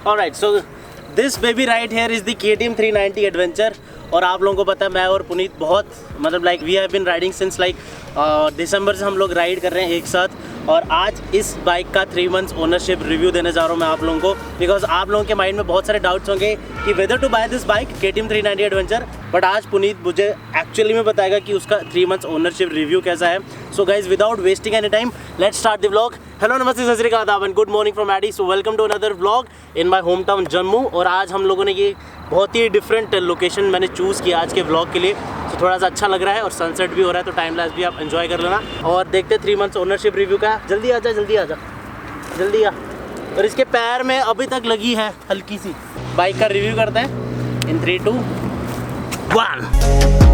Alright, so this baby ride here is the KTM 390 adventure. और आप लोगों को पता है मैं और पुनीत बहुत मतलब like we have been riding since like December से हम लोग राइड कर रहे हैं एक साथ। और आज इस बाइक का 3 मंथ्स ओनरशिप रिव्यू देने जा रहा हूँ मैं आप लोगों को, बिकॉज आप लोगों के माइंड में बहुत सारे डाउट्स होंगे कि whether to buy this bike KTM 390 adventure. But आज पुनीत मुझे एक्चुअली में बताएगा कि उसका 3 मंथ्स ओनरशिप रिव्यू कैसा है। So guys without wasting any time let's start the vlog. Hello नमस्ते सत श्री अकाल आदाब एंड गुड मॉर्निंग फ्रॉम एडी। So welcome to another vlog in my hometown Jammu. और आज हम लोगों ने ये बहुत ही डिफरेंट लोकेशन मैंने चूज़ किया आज के व्लॉग के लिए। तो थोड़ा सा अच्छा लग रहा है और सनसेट भी हो रहा है, तो टाइम लैप्स भी आप एंजॉय कर लेना। और देखते 3 मंथ्स ओनरशिप रिव्यू का। जल्दी आ जा जल्दी आ जा जल्दी आ। और इसके पैर में अभी तक लगी है हल्की सी। बाइक का रिव्यू करते हैं इन 3, 2, 1।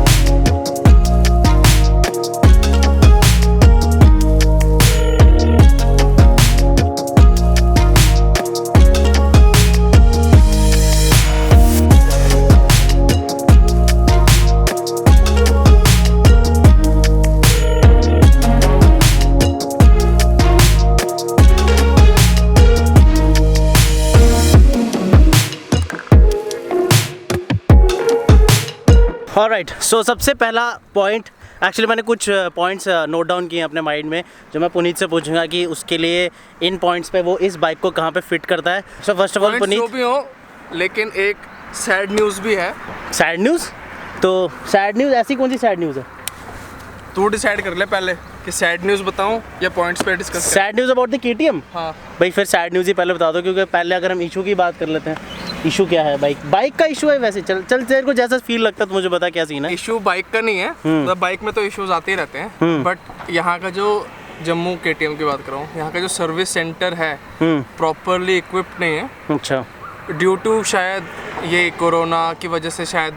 ऑलराइट, सो सबसे पहला पॉइंट, एक्चुअली मैंने कुछ पॉइंट्स नोट डाउन किए हैं अपने माइंड में जो मैं पुनीत से पूछूंगा कि उसके लिए इन पॉइंट्स पे वो इस बाइक को कहाँ पे फिट करता है। So first of all Puneet, जो भी हो, लेकिन एक सैड न्यूज़ भी है। Sad news? तो सैड न्यूज़ ऐसी कौन सी सैड न्यूज़ है? तू डिसाइड कर ले पहले कि सैड न्यूज़ बताऊं या पॉइंट्स पे डिस्कस करें। Sad news about the KTM? हाँ भाई फिर सैड न्यूज़ ही पहले बता दो, क्योंकि पहले अगर हम इशू की बात कर लेते हैं। इशू क्या है? बाइक का इशू है वैसे। चल तेरे को जैसा फील लगता है तो मुझे बता क्या सीन है। इशू बाइक का नहीं है, मतलब बाइक में तो इश्यूज आते ही रहते हैं, बट यहाँ का जो जम्मू KTM की बात कर रहा हूँ, यहाँ का जो सर्विस सेंटर है प्रॉपरली इक्विप्ड नहीं है। अच्छा। ड्यू टू शायद ये कोरोना की वजह से शायद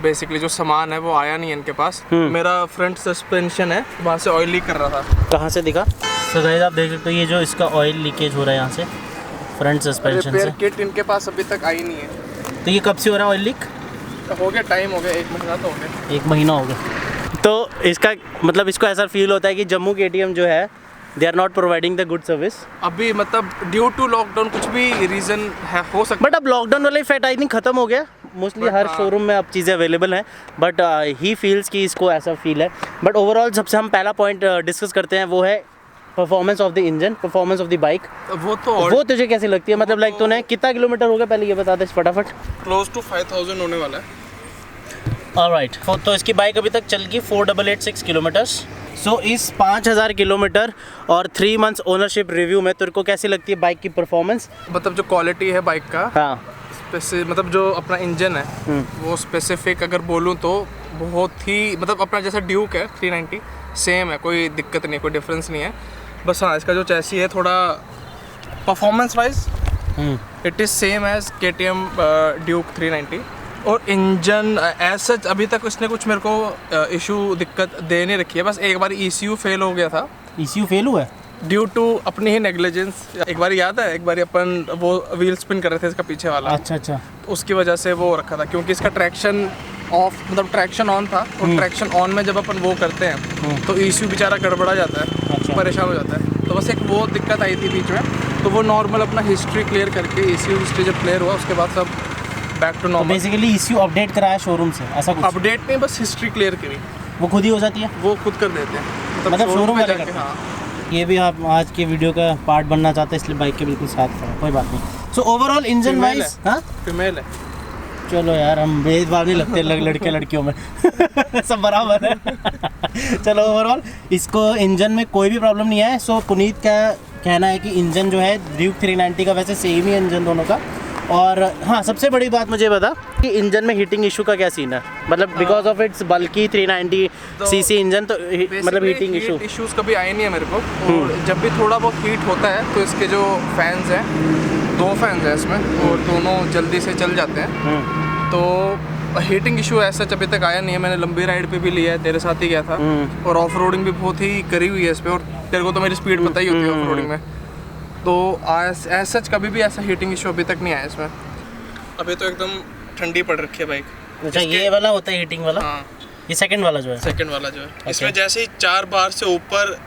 बेसिकली जो सामान है वो आया नहीं है इनके पास। मेरा फ्रंट सस्पेंशन है, वहाँ से ऑयल लीक कर रहा था। कहाँ से दिखा? तो गाइस आप देख सकते हो ये जो इसका ऑयल लीकेज हो रहा है यहाँ से फ्रंट सस्पेंशन से। रिपेयर किट इनके पास अभी तक आई नहीं है। तो ये कब से हो रहा है ऑयल लीक? हो गया, टाइम हो गया, 1 महीना तो हो गया। 1 महीना हो गया। तो इसका मतलब इसको ऐसा फील होता है कि जम्मू KTM जो है they are not providing the good service अभी, मतलब ड्यू टू लॉकडाउन कुछ भी रीज़न है, हो सकता। बट अब लॉकडाउन वाला इफेक्ट आई थिंक खत्म हो गया। मोस्टली हर शोरूम में अब चीज़ें अवेलेबल हैं, बट ही फील्स कि इसको ऐसा फील है। बट ओवरऑल सबसे हम पहला पॉइंट डिस्कस करते हैं, वो है performance of the engine, performance of the bike. वो तुझे कैसी लगती है? मतलब लाइक तूने कितना किलोमीटर हो गया पहले ये बता दे फटाफट। क्लोज टू 5000 होने वाला है। ऑलराइट, तो इसकी बाइक अभी तक चल गई 4886 किलोमीटर्स। सो इस 5000 किलोमीटर और 3 मंथ्स ओनरशिप रिव्यू में तेरे को कैसी लगती है बाइक की परफॉर्मेंस? मतलब जो क्वालिटी है बाइक का, हाँ मतलब जो अपना इंजन है वो स्पेसिफिक अगर बोलूँ तो बहुत ही, मतलब अपना जैसा ड्यूक है 390 सेम है, कोई दिक्कत नहीं, कोई डिफरेंस नहीं है। बस हाँ, इसका जो चैसी है थोड़ा performance wise it is same as KTM Duke 390। और इंजन एज सच अभी तक उसने कुछ मेरे को इशू दिक्कत दे नहीं रखी है। बस एक बार ECU फेल हो गया था। ECU फेल हुआ है ड्यू टू अपनी ही नेग्लिजेंस। एक बार याद है, एक बार अपन वो व्हील स्पिन कर रहे थे इसका पीछे वाला। अच्छा। उसकी वजह से वो रखा था, क्योंकि इसका ट्रैक्शन ऑफ, मतलब ट्रैक्शन ऑन था, और ट्रैक्शन ऑन में जब अपन वो करते हैं तो ECU बेचारा गड़बड़ा जाता है। अच्छा। परेशान हो जाता है। तो बस एक वो दिक्कत आई थी बीच में, तो वो नॉर्मल अपना हिस्ट्री क्लियर करके ECU हिस्ट्री जब क्लियर हुआ उसके बाद सब back to normal. Basically ECU update कराया शोरूम से, ऐसा कुछ? अपडेट नहीं, बस हिस्ट्री क्लियर करी। वो खुद ही हो जाती है? वो खुद कर देते हैं, मतलब शोरूम वाले करते हैं। हाँ। ये भी आप आज के वीडियो का पार्ट बनना चाहते हैं, इसलिए बाइक के बिल्कुल साथ खड़ा, कोई बात नहीं। सो ओवरऑल इंजन वाइज, हाँ फीमेल है। चलो यार, हम भेदभाव नहीं लगते लड़के लड़कियों में सब बराबर है। चलो ओवरऑल इसको इंजन में कोई भी प्रॉब्लम नहीं है। सो पुनीत का कहना है कि इंजन जो है ड्यूक 390 का वैसे सेम ही इंजन दोनों का। और हाँ, सबसे बड़ी बात मुझे बता कि इंजन में हीटिंग इशू का क्या सीन है? मतलब बिकॉज ऑफ इट्स बल्कि 390 cc इंजन, तो मतलब हीटिंग इश्यूज कभी आए नहीं है मेरे को। और जब भी थोड़ा बहुत हीट होता है तो इसके जो फैंस हैं, 2 फैंस हैं इसमें, और दोनों जल्दी से चल जाते हैं। तो हीटिंग इशू ऐसा अभी तक आया नहीं है। मैंने लंबी राइड पे भी लिया है, तेरे साथ ही गया था, और ऑफ रोडिंग भी बहुत ही करी हुई है इस पर। और तेरे को तो मेरी स्पीड पता ही होती है ऑफ रोडिंग में। तो एज सच कभी भी ऐसा हीटिंग इशू अभी तक नहीं आया इसमें। अभी तो एकदम ठंडी पड़ रखी है बाइक। अच्छा, ये वाला होता है हीटिंग वाला? हाँ, ये सेकंड वाला जो है। सेकंड वाला जो है, इसमें जैसे ही 4 बार से ऊपर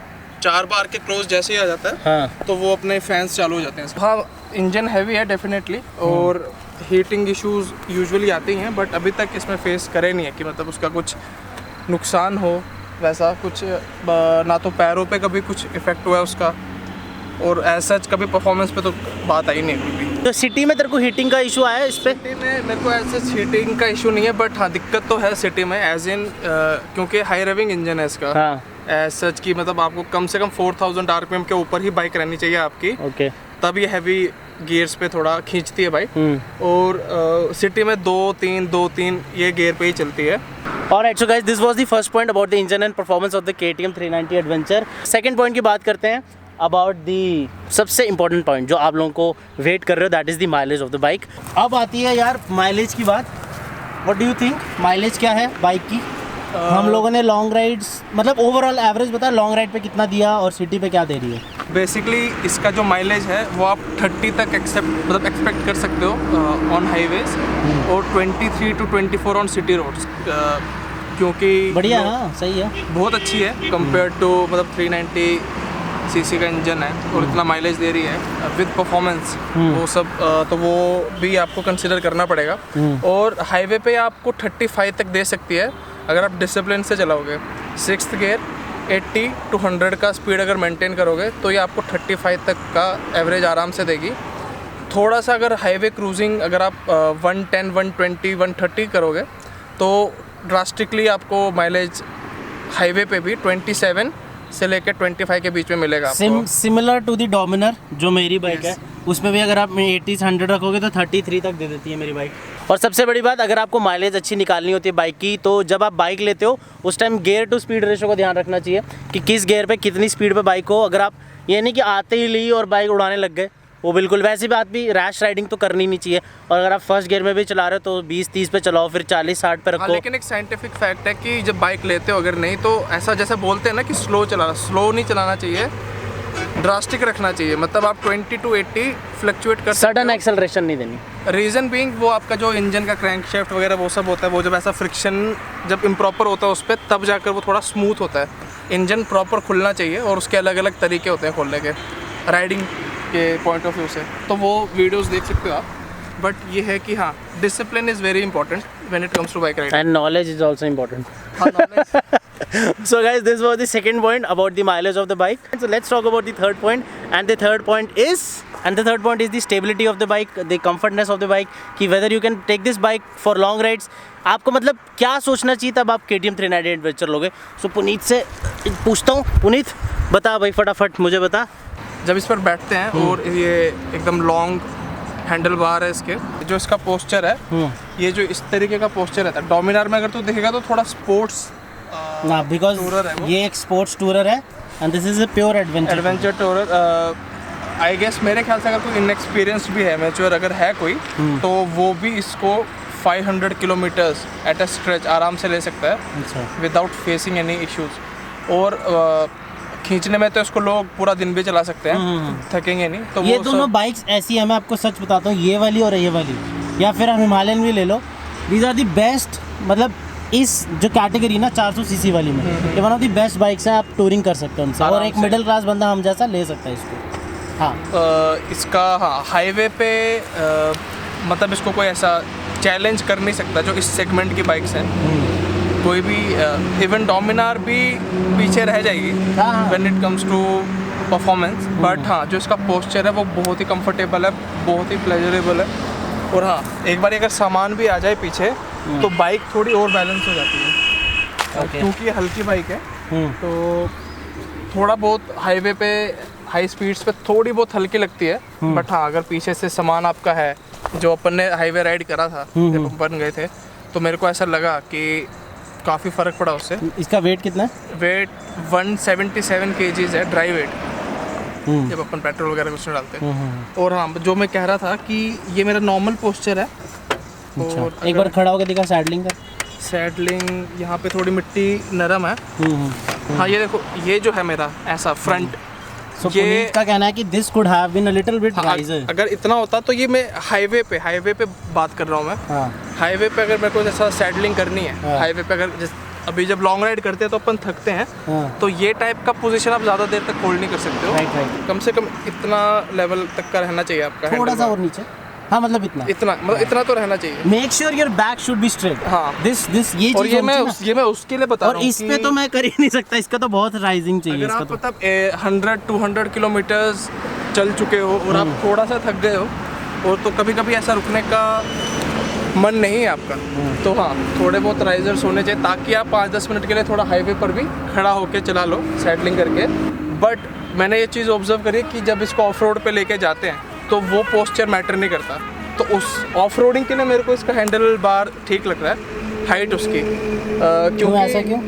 4 बार के क्लोज जैसे ही आ जाता है हाँ तो वो अपने फैंस चालू हो जाते हैं। हाँ, इंजन हैवी है डेफिनेटली, और हीटिंग इश्यूज यूजुअली आती हैं, बट अभी तक इसमें फेस करे नहीं है कि मतलब उसका कुछ नुकसान हो, वैसा कुछ ना तो पैरों पे कभी कुछ इफेक्ट हुआ है उसका, और एज सच कभी परफॉर्मेंस पे तो बात आई नहीं कभी भी। तो सिटी में तेरे को हीटिंग का इशू आया इस पे? सिटी में मेरे को ऐसे हीटिंग का इशू नहीं है, बट हाँ दिक्कत तो है सिटी में, एज इन क्योंकि हाई रेविंग इंजन है इसका। हाँ एज सच की मतलब आपको कम से कम 4000 RPM के ऊपर ही बाइक रहनी चाहिए आपकी, ओके। तब ये हैवी गियर्स पे थोड़ा खींचती है बाइक। और सिटी में 2-3 ये गियर पे ही चलती है। Alright, so guys, this was the first point about the engine and performance of the KTM 390 Adventure. Second point की बात करते हैं about the सबसे important point जो आप लोगों को वेट कर रहे हो, that is the mileage of the bike. अब आती है यार माइलेज की बात। What do you think? Mileage क्या है बाइक की? हम लोगों ने लॉन्ग राइड्स मतलब ओवरऑल एवरेज बता, लॉन्ग राइड पे कितना दिया और सिटी पे क्या दे रही है? बेसिकली इसका जो माइलेज है वो आप 30 तक एक्सपेक्ट कर सकते हो ऑन हाईवेज, और 23 to 24 ऑन सिटी रोड्स, क्योंकि बढ़िया, हाँ सही है, बहुत अच्छी है कंपेयर टू मतलब 390 सीसी का इंजन है और इतना माइलेज दे रही है विद परफॉर्मेंस, वो सब तो वो भी आपको कंसिडर करना पड़ेगा। और हाईवे पे आपको 35 तक दे सकती है अगर आप डिसिप्लिन से चलाओगे। 6th गियर 80 to 100 का स्पीड अगर मेंटेन करोगे तो ये आपको 35 तक का एवरेज आराम से देगी। थोड़ा सा अगर हाईवे क्रूजिंग अगर आप 110, 120, 130 करोगे तो ड्रास्टिकली आपको माइलेज हाईवे पे भी 27 से लेकर 25 के बीच में मिलेगा आपको। सिमिलर टू दी डोमिनर जो मेरी बाइक है, उसमें भी अगर आप 80-100 रखोगे तो 33 तक दे देती है मेरी बाइक। और सबसे बड़ी बात, अगर आपको माइलेज अच्छी निकालनी होती है बाइक की, तो जब आप बाइक लेते हो उस time gear to speed ratio को ध्यान रखना चाहिए कि किस गियर पे कितनी स्पीड पे बाइक हो। अगर आप ये नहीं कि आते ही ली और बाइक उड़ाने लग गए, वो बिल्कुल वैसी बात भी, रैश राइडिंग तो करनी नहीं चाहिए। और अगर आप फर्स्ट गियर में भी चला रहे हो तो 20-30 पे चलाओ, फिर 40-60 पे रखो। लेकिन एक साइंटिफिक फैक्ट है कि जब बाइक लेते हो अगर नहीं तो ऐसा जैसे बोलते हैं ना कि स्लो नहीं चलाना चाहिए, ड्रास्टिक रखना चाहिए। मतलब आप 20 to 80 फ्लक्चुएट कर, सडन एक्सेलरेशन नहीं देनी। रीज़न बीइंग वो आपका जो इंजन का क्रैंकशाफ्ट वगैरह वो सब होता है, वो जब ऐसा फ्रिक्शन जब इम्प्रॉपर होता है उस पर, तब जाकर वो थोड़ा स्मूथ होता है। इंजन प्रॉपर खुलना चाहिए और उसके अलग अलग तरीके होते हैं खोलने के राइडिंग के पॉइंट ऑफ व्यू से, तो वो वीडियोस देख सकते हो आप। बट ये है कि हाँ, discipline is very important when it comes to bike riding, and knowledge is also important. knowledge। So guys, this was the second point about the mileage of the bike. So let's talk about the third point, and the third point is the stability of the bike, the comfortness of the bike, कि whether you can take this bike for long rides। आपको मतलब क्या सोचना चाहिए तब आप KTM 390 adventure लोगे? सो पुनीत से पूछता हूँ, पुनीत बता भाई, फटाफट मुझे बता। जब इस पर बैठते हैं और ये एकदम लॉन्ग हैंडल बार है इसके, जो इसका पोस्चर है ये जो इस तरीके का पोस्चर रहता है, डोमिनार में अगर तू देखेगा तो थोड़ा स्पोर्ट्स ना, बिकॉज ये एक स्पोर्ट्स टूरर है and this is a pure adventure tourer. I guess मेरे ख्याल से अगर कोई इनएक्सपीरियंस्ड भी है, मैच्योर अगर है कोई, तो वो भी इसको 500 किलोमीटर्स एट अ स्ट्रेच आराम से ले सकता है विदाउट फेसिंग एनी इश्यूज। और खींचने में तो इसको लोग पूरा दिन भी चला सकते हैं, थकेंगे नहीं। तो ये दोनों बाइक्स ऐसी है, मैं आपको सच बताता हूँ, ये वाली और ये वाली, या फिर आप हिमालयन भी ले लो, दीज आर दी बेस्ट। मतलब इस जो कैटेगरी ना 400 सीसी वाली में, ये one of the best bikes है, आप टूरिंग कर सकते हो उनसे, और एक मिडिल क्लास बंदा हम जैसा ले सकता है इसको। हाँ इसका हाँ हाईवे पे मतलब इसको कोई ऐसा चैलेंज कर नहीं सकता जो इस सेगमेंट की बाइक्स हैं। कोई भी इवन डोमिनार भी पीछे रह जाएगी when it comes to performance. But हाँ, जो इसका पोस्चर है वो बहुत ही कंफर्टेबल है, बहुत ही प्लेजरेबल है। और हाँ, एक बार अगर सामान भी आ जाए पीछे तो बाइक थोड़ी और बैलेंस हो जाती है, क्योंकि ये हल्की बाइक है। तो थोड़ा बहुत हाईवे पे हाई स्पीड्स पे थोड़ी बहुत हल्की लगती है। बट हाँ, अगर पीछे से सामान आपका है, जो अपन ने हाईवे राइड करा था जब अपन गए थे, तो मेरे को ऐसा लगा कि काफ़ी फ़र्क पड़ा उससे। इसका वेट कितना है? वेट 177 kgs है, ड्राई वेट, जब अपन पेट्रोल वगैरह कुछ डालते हैं। और हाँ, जो मैं कह रहा था कि ये मेरा नॉर्मल पोस्चर है। अच्छा, और एक बार खड़ा होकर दिखा सैडलिंग का। सैडलिंग यहाँ पे थोड़ी मिट्टी नरम है। हाँ, ये देखो, ये जो है मेरा ऐसा फ्रंट, ये का कहना है कि this could have been a little bit riser. अगर इतना होता तो ये मैं हाईवे पे बात कर रहा हूँ मैं। हाईवे पे अगर मेरे को जैसा सैडलिंग करनी है, हाईवे पे अगर अभी जब लॉन्ग राइड करते हैं तो अपन थकते हैं, हाँ। तो ये टाइप का पोजीशन आप ज़्यादा देर तक होल्ड नहीं कर सकते हो। राइट। कम से कम इतना लेवल तक का रहना चाहिए आपका, थोड़ा सा handlebar। और नीचे, हाँ मतलब इतना मतलब इतना तो रहना चाहिए। Make sure your back should be straight. हाँ। दिस ये और चीज़ ये होनी चाहिए ना। मैं उसके लिए बता और रहा हूँ इस पे तो मैं कर ही नहीं सकता, इसका तो बहुत राइजिंग चाहिए अगर इसका आप तो। मतलब 100-200 किलोमीटर्स चल चुके हो और आप थोड़ा सा थक गए हो, और तो कभी कभी ऐसा रुकने का मन नहीं है आपका, तो हाँ थोड़े बहुत राइजर्स होने चाहिए, ताकि आप 5-10 मिनट के लिए थोड़ा हाईवे पर भी खड़ा होकर चला लो सैडलिंग करके। बट मैंने ये चीज़ ऑब्जर्व करी कि जब इसको ऑफ रोड पर लेके जाते हैं तो वो पोस्चर मैटर नहीं करता। तो उस ऑफ रोडिंग के लिए मेरे को इसका हैंडल बार ठीक लग रहा है, हाइट उसकी। क्यों ऐसा क्यों?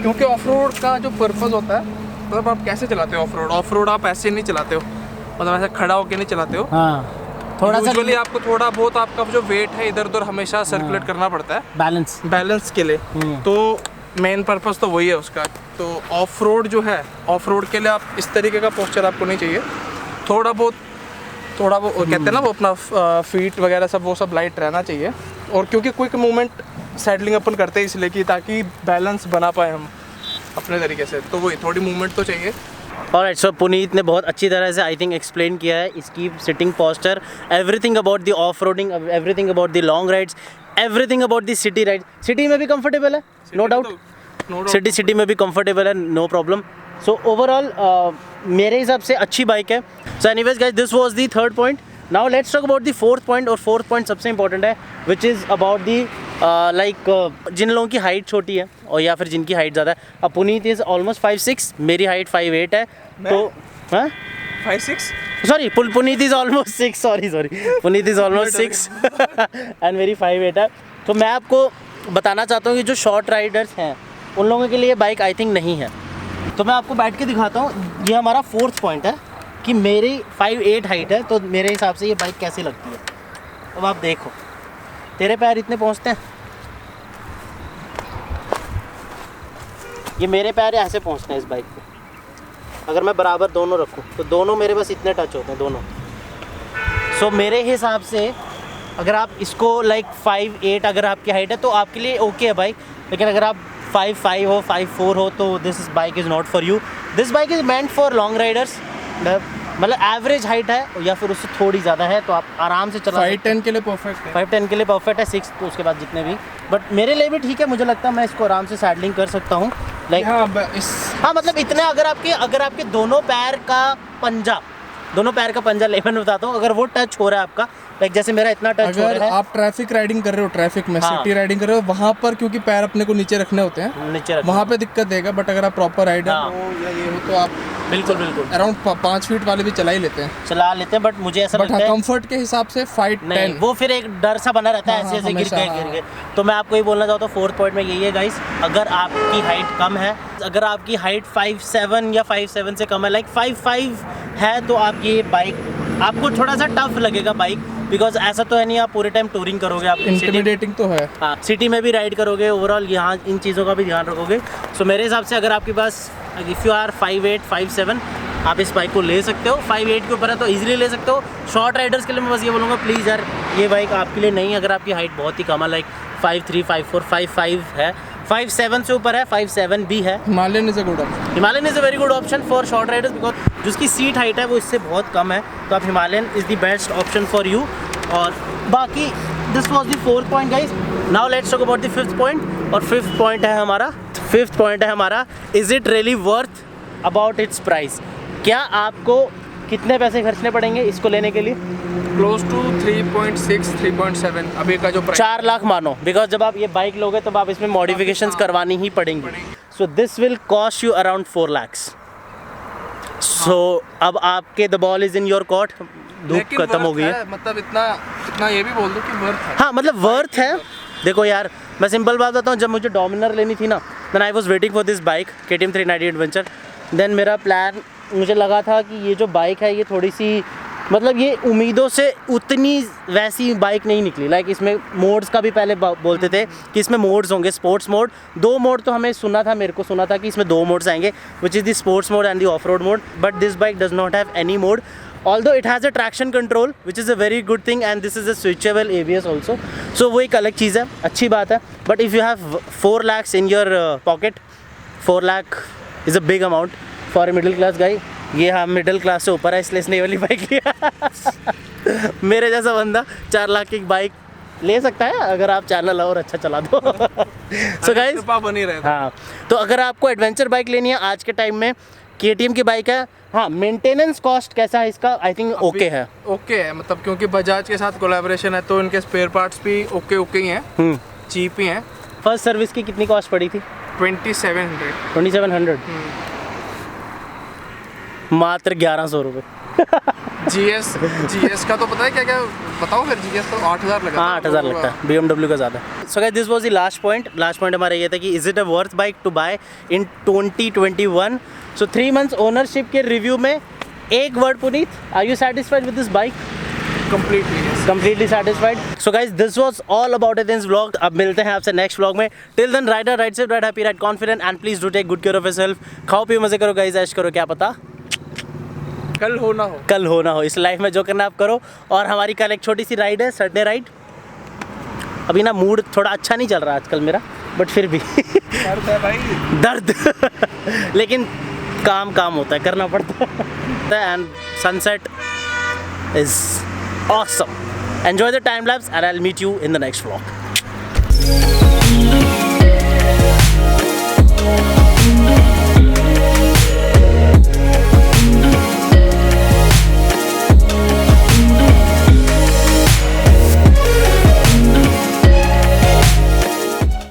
क्योंकि ऑफ रोड का जो पर्पज़ होता है, मतलब आप कैसे चलाते हो ऑफ रोड आप ऐसे नहीं चलाते हो, मतलब ऐसे खड़ा होकर नहीं चलाते हो। हाँ थोड़ा सा यूजुअली आपको थोड़ा बहुत आपका जो वेट है इधर उधर हमेशा सर्कुलेट करना पड़ता है बैलेंस के लिए। तो मेन पर्पस तो वही है उसका। तो ऑफ रोड जो है, ऑफ रोड के लिए आप इस तरीके का पोस्चर आपको नहीं चाहिए। थोड़ा बहुत कहते हैं ना वो अपना फीट वगैरह सब वो सब लाइट रहना चाहिए। और क्योंकि क्विक मूवमेंट सैडलिंग अपन करते हैं इसलिए कि ताकि बैलेंस बना पाए हम अपने तरीके से, तो वही थोड़ी मूवमेंट तो चाहिए। ऑलराइट, सो पुनीत ने बहुत अच्छी तरह से आई थिंक एक्सप्लेन किया है इसकी sitting posture, everything about the off roading, everything about the long rides, everything about the city ride. City में भी कंफर्टेबल है, नो डाउट, सिटी में भी कंफर्टेबल है, नो प्रॉब्लम। सो ओवरऑल मेरे हिसाब से अच्छी बाइक है। So anyways guys, this was the third point. Now let's talk about the fourth point, और फोर्थ पॉइंट सबसे इंपॉर्टेंट है, विच इज़ अबाउट दी जिन लोगों की हाइट छोटी है और या फिर जिनकी हाइट ज़्यादा है। अब पुनीत इज़ ऑलमोस्ट 5'6", मेरी हाइट 5'8" है। तो हाँ 5'6", sorry Puneet is almost 6, sorry Puneet is almost 6 and मेरी 5'8" है। तो मैं आपको बताना चाहता हूँ कि जो शॉर्ट राइडर्स हैं उन लोगों के लिए बाइक आई थिंक नहीं है। तो मैं आपको बैठ के दिखाता हूँ, ये हमारा फोर्थ पॉइंट है कि मेरी 5'8" हाइट है, तो मेरे हिसाब से ये बाइक कैसी लगती है। अब आप देखो, तेरे पैर इतने पहुँचते हैं, ये मेरे पैर ऐसे पहुँचते हैं इस बाइक पे। अगर मैं बराबर दोनों रखूँ तो दोनों मेरे बस इतने टच होते हैं दोनों। सो मेरे हिसाब से अगर आप इसको लाइक 5'8" अगर आपकी हाइट है तो आपके लिए ओके है बाइक, लेकिन अगर आप 5'5" हो, 5'4" हो, तो this bike is not for you. This bike is meant for long Riders. मतलब एवरेज हाइट है या फिर उससे थोड़ी ज़्यादा है तो आप आराम से चला 5'10" के लिए परफेक्ट है, 5'10" के लिए परफेक्ट है, 6 तो उसके बाद जितने भी, बट मेरे लिए भी ठीक है। मुझे लगता है मैं इसको आराम से सैडलिंग कर सकता हूँ लाइक। हाँ मतलब इतने अगर आपके दोनों पैर का पंजा ले, मैं बताता हूँ, अगर वो टच हो रहा है आपका, लाइक जैसे मेरा इतना टच हो रहा है। अगर आप ट्रैफिक राइडिंग कर रहे हो, ट्रैफिक में सिटी राइडिंग कर रहे हो, वहाँ पर क्योंकि पैर अपने को नीचे रखने होते हैं, नीचे वहाँ पे दिक्कत देगा। बट अगर आप प्रॉपर राइडर हो या ये हो तो आप बिल्कुल अराउंड 5 फीट वाले भी चला लेते हैं। बट मुझे ऐसा लगता है कंफर्ट के हिसाब से 5'10" वो फिर एक डर सा बना रहता है, ऐसे गिर गए। तो मैं आपको ये बोलना चाहता हूँ, फोर्थ पॉइंट में यही है गाइस, अगर आपकी हाइट कम है, अगर आपकी हाइट 5'7" या 5'7" से कम है, लाइक 5'5" है, तो आप ये बाइक आपको थोड़ा सा टफ लगेगा बाइक, बिकॉज ऐसा तो है नहीं आप पूरे टाइम टूरिंग करोगे, आप इंटिमिडेटिंग तो है। हाँ, सिटी में भी राइड करोगे, ओवरऑल यहाँ इन चीज़ों का भी ध्यान रखोगे। सो मेरे हिसाब से अगर आपके पास इफ़ यू आर 5'8", 5'7", आप इस बाइक को ले सकते हो। 5'8" के ऊपर है तो ईजिली ले सकते हो। शॉर्ट राइडर्स के लिए मैं बस ये बोलूँगा, प्लीज़ यार ये बाइक आपके लिए नहीं है। अगर आपकी हाइट बहुत ही कम है, लाइक 5'3", 5'4", 5'5" है, 5'7" से ऊपर है, 5'7" भी है, Himalayan is a good option. Himalayan is a very good option for short Riders, because जिसकी सीट हाइट है वो इससे बहुत कम है, तो आप Himalayan is the best option for you. और बाकी this was the fourth point guys. Now let's talk about the fifth point, और फिफ्थ पॉइंट है हमारा is it really worth about it's price. क्या आपको कितने पैसे खर्चने पड़ेंगे इसको लेने के लिए? क्लोज टू 3.6, 3.7 अभी का जो प्राइस, 4 लाख मानो, बिकॉज जब आप ये बाइक लोगे तब आप इसमें मॉडिफिकेशंस करवानी ही पड़ेंगी। So this will cost you around 4 lakhs। सो अब आपके the ball is in your court, धूप खत्म हो गई है, मतलब इतना ये भी बोल दो कि वर्थ है। हाँ मतलब वर्थ है। देखो यार मैं सिंपल बात बताऊँ, जब मुझे डोमिनर लेनी थी ना, then I was waiting for this bike KTM 390 adventure. Then मेरा प्लान, मुझे लगा था कि ये जो बाइक है ये थोड़ी सी मतलब ये उम्मीदों से उतनी वैसी बाइक नहीं निकली। लाइक इसमें मोड्स का भी पहले बोलते थे कि इसमें मोड्स होंगे, स्पोर्ट्स मोड, 2 मोड तो हमें मेरे को सुना था कि इसमें 2 मोड्स आएंगे, which is the sports mode and the of road mode. But this bike does not have any mode. although it has a traction control which is a very good thing and this is a switchable ABS also, so वो एक अलग चीज़ है, अच्छी बात है. But if you have 4 lakhs in your pocket, 4 lakh is a big amount for a middle class guy. ये हम middle class से ऊपर है इसलिए इसने ये वाली बाइक लिया. मेरे जैसा बंदा 4 लाख की बाइक ले सकता है अगर आप चैनल और अच्छा चला दो. सो गाइस बनी रहे. हाँ, तो अगर आपको एडवेंचर बाइक लेनी है आज के टाइम में, KTM की बाइक है. हाँ, मेंटेनेंस कॉस्ट कैसा है इसका? आई थिंक ओके है. ओके है, मतलब क्योंकि बजाज के साथ कोलैबोरेशन है तो इनके स्पेयर पार्ट्स भी ओके ही हैं, चीप ही हैं. फर्स्ट सर्विस की कितनी कॉस्ट पड़ी थी? 2700. मात्र 1100 रुपये. GS का तो पता है क्या क्या बताओ फिर. GS तो 8000 लगा. हाँ, 8000 लगता है, BMW का ज़्यादा. So guys this was the last point हमारा ये था कि is it a worth bike to buy in 2021. So 3 months ownership के रिव्यू में एक word Puneet, are you satisfied with this bike? Completely satisfied. So guys, this was all about it in this vlog. अब मिलते हैं आपसे next vlog में. Till then, ride safe, ride happy, ride confident, and please do take good care of yourself. खाओ पियो मजे करो guys, ऐश करो, क्या पता कल हो ना हो. इस लाइफ में जो करना आप करो. और हमारी कल एक छोटी सी राइड है, संडे राइड. अभी ना मूड थोड़ा अच्छा नहीं चल रहा आजकल मेरा, बट फिर भी दर्द है भाई, दर्द. लेकिन काम होता है, करना पड़ता है. And sunset is awesome. Enjoy the time lapse and I'll meet you in the next vlog.